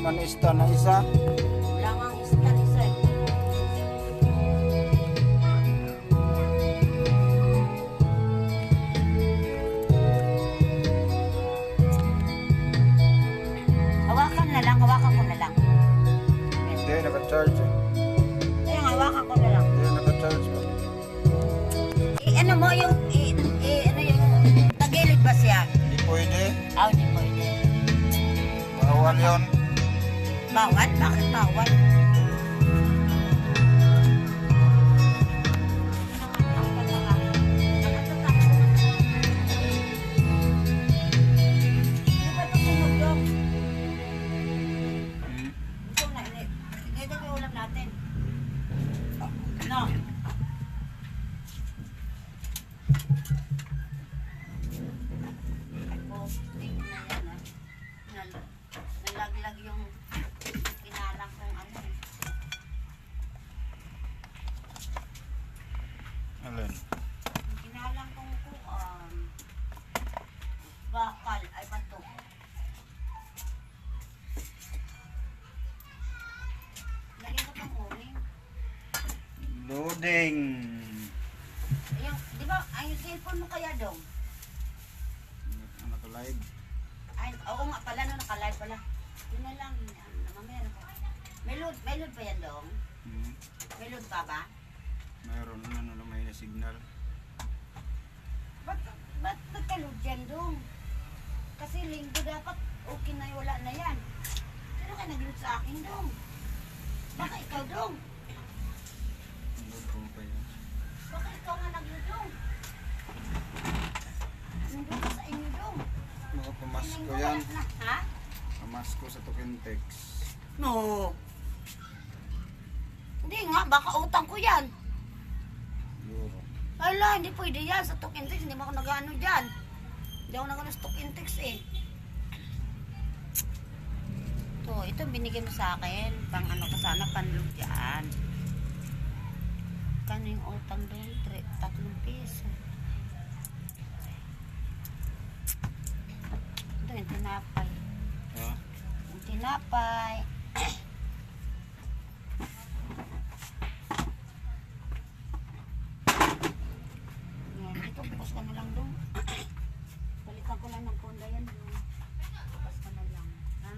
man ista na isa. Wala nga ang istan isa eh. Hawakan ko na lang. Hindi, naka-charge eh. Ayun, hawakan ko na lang. Hindi, naka-charge pa. Ano mo yung, ano yung, tagilid ba siya? Hindi pwede. Hindi pwede. Bawal yun. Bawal? Bakit bawal? No. Nalaglag yung kinalang kong ano. Alin? Kinalang kong bakal ay bato. Lagyan ko pang uling. Loading. Yung, di ba, ay yung cellphone mo kaya dong? Naka-live. Ay, oo nga pala, no, naka-live pala. Yun na lang, mamaya na po. May load pa yan dong? May load pa ba? Mayroon na ano may na signal. Ba't nagka-load yan dong? Kasi linggo dapat okay na wala na yan. Sino ka nag-load sa akin dong? Baka ikaw dong? Load ko pa yan. Baka ikaw nga nag-load dong? Nandun ka sa inyo dong? Mga pamasko Linggo yan. wala na, ha? Pamasko sa Tokentex. No. Hindi nga, baka utang ko yan. Euro. Ala, hindi pwede yan sa Tokentex. Hindi mo ako nag-ano dyan. Hindi ako nag-ano sa Tokentex eh. Ito binigay mo sa akin. Pang ano ka sana, panlog dyan. Kano yung utang doon? 3 piso. Ito yung tinapay. Ha? Yung tinapay. Yan, dito bukas ka na lang doon. Balikan ko lang ng konda yan. Bukas ka na lang. Ha?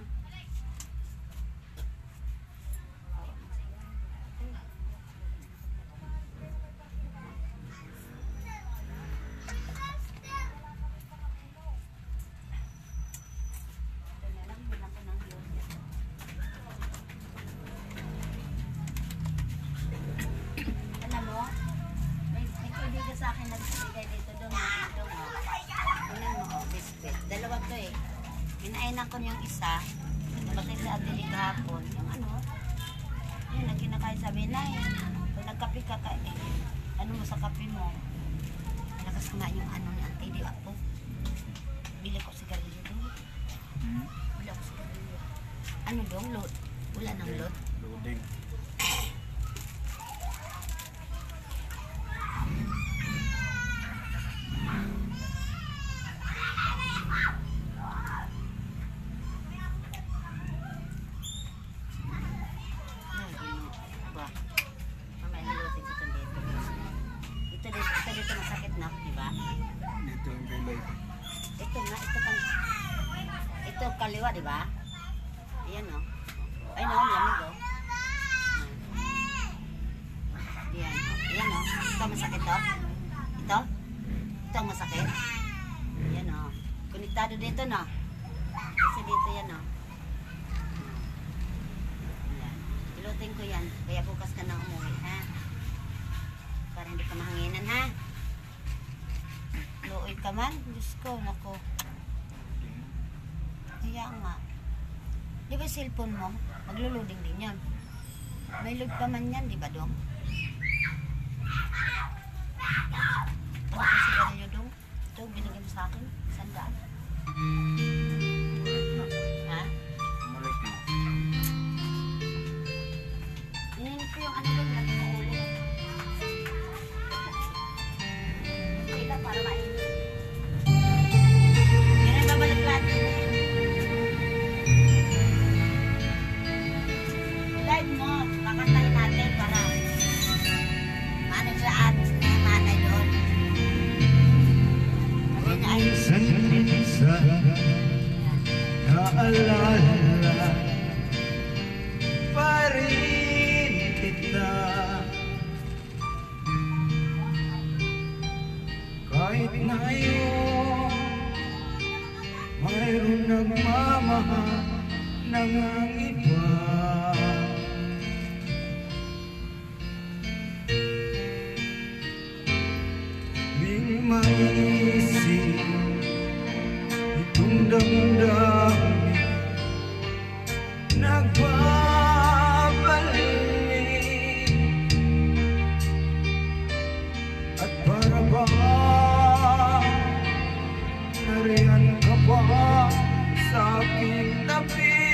Ito na lang, bilang ko ng yun. Alam mo, may kaibigan sa akin nagbibigay dito doon. Kunin mo, biscuit. Dalawa to eh. Pinainan ko yung isa. Bakit sa atili kahapon. Yung ano, yun, ang kinakain sabi na eh. Pag nagkape ka ano mo sa kape mo. Lakas kumain yung ano ni Auntie, di ako. Bili ko sigarilyo doon. Bili ko sigarilyo. Ano dong, load? Wala nang load. Loading. Ba? Mamaya nilutin ko ito dito. Ito dito masakit na, di ba? Dito yung bilay. Ito nga, ito kaliwa, di ba? Ayan o. Ay no, lamig o. Ayan o. Ayan o. Ito masakit o. Ito? Ito ang masakit. Ayan o. Konektado dito no. Kasi dito yan o. Ayan. Ilutin ko yan. Kaya bukas ka na umuwi ha. Para hindi ka mahanginan ha. Luoy ka man. Diyos ko, nako. Kaya nga. Di ba cellphone mo? Maglo-loading din yan. May load pa man yan, di ba dong? Ano kasi sigarilyo dong? Ito, binigay mo sa akin. Sandaan. Ha? Malik na. Ininit ko yung ano dong, lagi mo ulit. Kailan para mainit. Yan ang babalik natin. Inaalala pa rin kita, kahit ngayon mayroon nagmamahal ng ang iba. Di maisip itong damdamin nagbabalik, at para ba nariyan ka pa sa aking tabi?